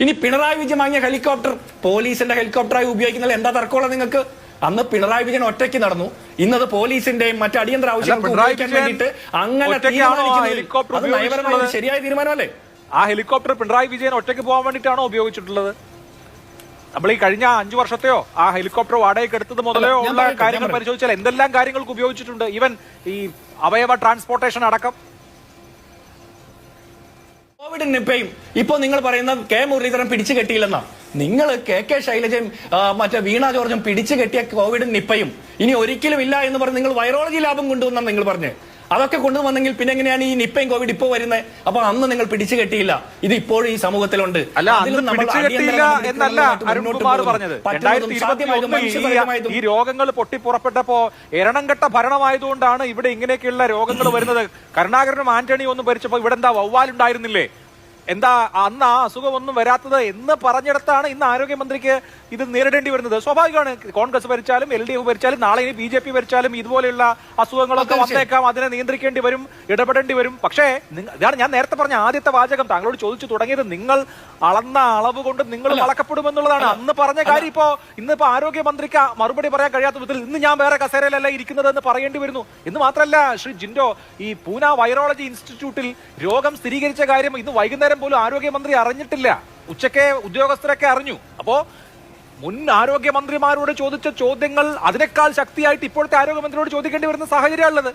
ഇനി പിണറായി വിജയൻ വാങ്ങിയ ഹെലികോപ്റ്റർ പോലീസിന്റെ ഹെലികോപ്റ്ററായി ഉപയോഗിക്കുന്നതിൽ എന്താ തർക്കമുള്ളത് നിങ്ങൾക്ക്? അന്ന് പിണറായി വിജയൻ ഒറ്റയ്ക്ക് നടന്നു, ഇന്നത് പോലീസിന്റെയും മറ്റ് അടിയന്തര ആവശ്യങ്ങൾക്ക് ഉപയോഗിക്കാൻ വേണ്ടിയിട്ട് അങ്ങനെ തീരുമാനിക്കുന്നത് നയപരമായ ശരിയായ തീരുമാനമല്ലേ? ആ ഹെലികോപ്റ്റർ പിണറായി വിജയൻ ഒറ്റയ്ക്ക് പോകാൻ വേണ്ടിയിട്ടാണോ ഉപയോഗിച്ചിട്ടുള്ളത്? നമ്മൾ ഈ കഴിഞ്ഞ 5 വർഷത്തെയോ ആ ഹെലികോപ്റ്റർ വാടകയ്ക്ക് എടുത്തത് മുതലോ ഉള്ള കാര്യങ്ങൾ പരിശോധിച്ചാൽ എന്തെല്ലാം കാര്യങ്ങൾക്ക് ഉപയോഗിച്ചിട്ടുണ്ട്, ഈവൻ ഈ അവയവ ട്രാൻസ്പോർട്ടേഷൻ അടക്കം. കോവിഡ് നിപ്പയും ഇപ്പൊ നിങ്ങൾ പറയുന്ന കെ മുരളീധരൻ പിടിച്ചു കെട്ടിയില്ലെന്നാ. നിങ്ങൾ കെ ശൈലജയും മറ്റേ വീണ ജോർജും പിടിച്ചു കെട്ടിയ കോവിഡ് നിപ്പയും ഇനി ഒരിക്കലും ഇല്ല എന്ന് പറഞ്ഞ് നിങ്ങൾ വൈറോളജി ലാബും കൊണ്ടുവന്നാണ് നിങ്ങൾ പറഞ്ഞ്. അതൊക്കെ കൊണ്ടുവന്നെങ്കിൽ പിന്നെ എങ്ങനെയാണ് ഈ നിപ്പയും കോവിഡ് ഇപ്പോൾ വരുന്നത്? അപ്പൊ അന്ന് നിങ്ങൾ പിടിച്ചു കെട്ടിയില്ല, ഇത് ഇപ്പോഴും ഈ സമൂഹത്തിലുണ്ട്. എന്നല്ല അരുൺകുമാർ പറഞ്ഞത്. 2021 ഈ രോഗങ്ങൾ പൊട്ടിപ്പുറപ്പെട്ടപ്പോ എരണംകെട്ട ഭരണമായതുകൊണ്ടാണ് ഇവിടെ ഇങ്ങനെയൊക്കെയുള്ള രോഗങ്ങൾ വരുന്നത്. കരുണാകരനും ആന്റണിയും ഒന്നും ഭരിച്ചപ്പോ ഇവിടെ എന്താ വവ്വാലുണ്ടായിരുന്നില്ലേ? എന്താ അന്ന് ആ അസുഖമൊന്നും വരാത്തത് എന്ന് പറഞ്ഞിടത്താണ് ഇന്ന് ആരോഗ്യമന്ത്രിക്ക് ഇത് നേരിടേണ്ടി വരുന്നത്. സ്വാഭാവികമാണ്, കോൺഗ്രസ് ഭരിച്ചാലും LDF ഭരിച്ചാലും നാളെ ഇനി BJP ഭരിച്ചാലും ഇതുപോലെയുള്ള അസുഖങ്ങളൊക്കെ വന്നേക്കാം, അതിനെ നിയന്ത്രിക്കേണ്ടി വരും, ഇടപെടേണ്ടി വരും. പക്ഷേ ഇതാണ് ഞാൻ നേരത്തെ പറഞ്ഞ ആദ്യത്തെ വാചകം താങ്കളോട് ചോദിച്ചു തുടങ്ങിയത്. നിങ്ങൾ അളന്ന അളവ് കൊണ്ട് നിങ്ങൾ അളക്കപ്പെടുമെന്നുള്ളതാണ്. അന്ന് പറഞ്ഞ കാര്യം ഇന്നിപ്പോ ആരോഗ്യമന്ത്രിക്ക് മറുപടി പറയാൻ കഴിയാത്ത വിധത്തിൽ ഇന്ന് ഞാൻ വേറെ കസേരയിലല്ല ഇരിക്കുന്നത് എന്ന് പറയേണ്ടി വരുന്നു. എന്ന് മാത്രമല്ല ശ്രീ ജിൻഡോ, ഈ പൂന വൈറോളജി ഇൻസ്റ്റിറ്റ്യൂട്ടിൽ രോഗം സ്ഥിരീകരിച്ച കാര്യം ഇന്ന് വൈകുന്നേരം പോലും ആരോഗ്യമന്ത്രി അറിഞ്ഞിട്ടില്ല. ഉച്ചയ്ക്ക് ഉദ്യോഗസ്ഥരൊക്കെ അറിഞ്ഞു. അപ്പോ മുൻ ആരോഗ്യമന്ത്രിമാരോട് ചോദിച്ച ചോദ്യങ്ങൾ അതിനേക്കാൾ ശക്തിയായിട്ട് ഇപ്പോഴത്തെ ആരോഗ്യമന്ത്രിയോട് ചോദിക്കേണ്ടി വരുന്ന സാഹചര്യമുള്ളത്.